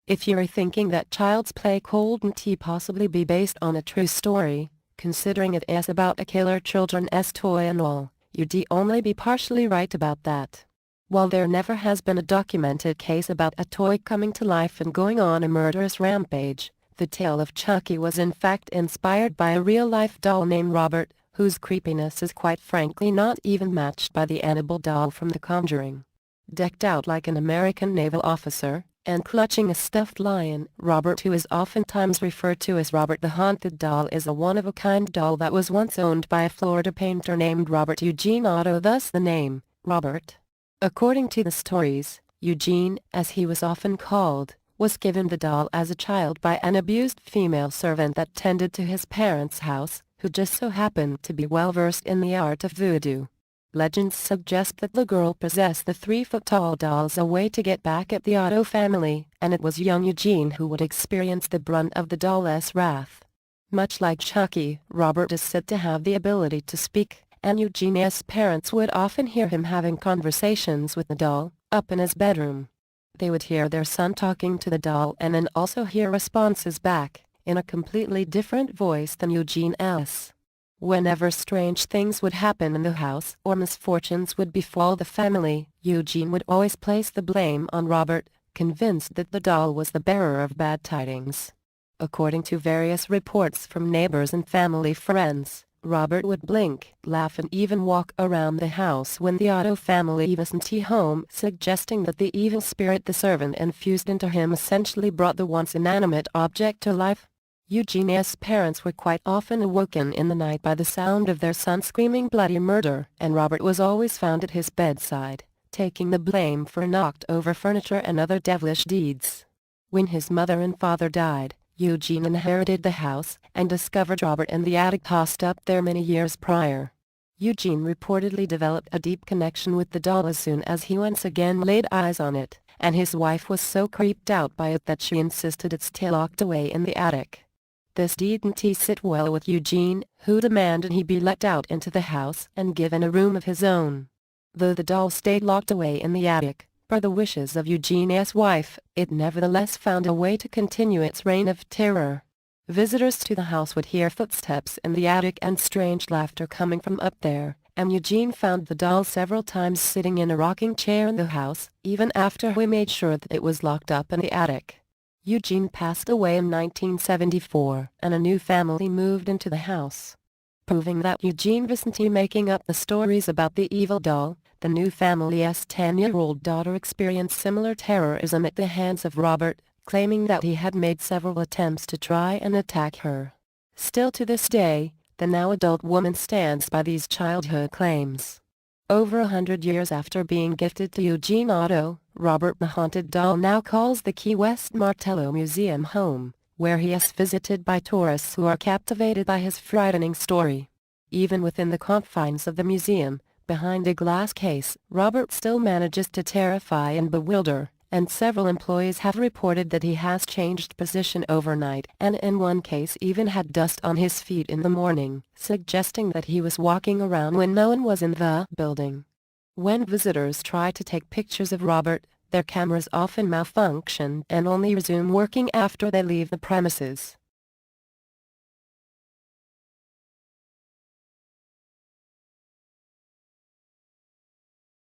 If you're thinking that Child's Play Cold & Tea possibly be based on a true story, considering it is about a killer children's toy and all, you'd only be partially right about that. While there never has been a documented case about a toy coming to life and going on a murderous rampage, the tale of Chucky was in fact inspired by a real-life doll named Robert, whose creepiness is quite frankly not even matched by the Annabelle doll from The Conjuring. Decked out like an American naval officer, and clutching a stuffed lion, Robert, who is oftentimes referred to as Robert the Haunted Doll, is a one-of-a-kind doll that was once owned by a Florida painter named Robert Eugene Otto, thus the name, Robert. According to the stories, Eugene, as he was often called, was given the doll as a child by an abused female servant that tended to his parents' house, who just so happened to be well-versed in the art of voodoo. Legends suggest that the girl possessed the 3-foot-tall doll as a way to get back at the Otto family, and it was young Eugene who would experience the brunt of the doll's wrath. Much like Chucky, Robert is said to have the ability to speak, and Eugene's parents would often hear him having conversations with the doll, up in his bedroom. They would hear their son talking to the doll and then also hear responses back, in a completely different voice than Eugene's. Whenever strange things would happen in the house or misfortunes would befall the family, Eugene would always place the blame on Robert, convinced that the doll was the bearer of bad tidings. According to various reports from neighbors and family friends, Robert would blink, laugh and even walk around the house when the Otto family wasn't home, suggesting that the evil spirit the servant infused into him essentially brought the once inanimate object to life. Eugene's parents were quite often awoken in the night by the sound of their son screaming bloody murder, and Robert was always found at his bedside, taking the blame for knocked-over furniture and other devilish deeds. When his mother and father died, Eugene inherited the house and discovered Robert in the attic tossed up there many years prior. Eugene reportedly developed a deep connection with the doll as soon as he once again laid eyes on it, and his wife was so creeped out by it that she insisted it stay locked away in the attic. This didn't sit well with Eugene, who demanded he be let out into the house and given a room of his own. Though the doll stayed locked away in the attic, per the wishes of Eugene's wife, it nevertheless found a way to continue its reign of terror. Visitors to the house would hear footsteps in the attic and strange laughter coming from up there, and Eugene found the doll several times sitting in a rocking chair in the house, even after he made sure that it was locked up in the attic. Eugene passed away in 1974, and a new family moved into the house. Proving that Eugene wasn't making up the stories about the evil doll, the new family's 10-year-old daughter experienced similar terrorism at the hands of Robert, claiming that he had made several attempts to try and attack her. Still to this day, the now-adult woman stands by these childhood claims. Over 100 years after being gifted to Eugene Otto, Robert the Haunted Doll now calls the Key West Martello Museum home, where he is visited by tourists who are captivated by his frightening story. Even within the confines of the museum, behind a glass case, Robert still manages to terrify and bewilder, and several employees have reported that he has changed position overnight and in one case even had dust on his feet in the morning, suggesting that he was walking around when no one was in the building. When visitors try to take pictures of Robert, their cameras often malfunction and only resume working after they leave the premises.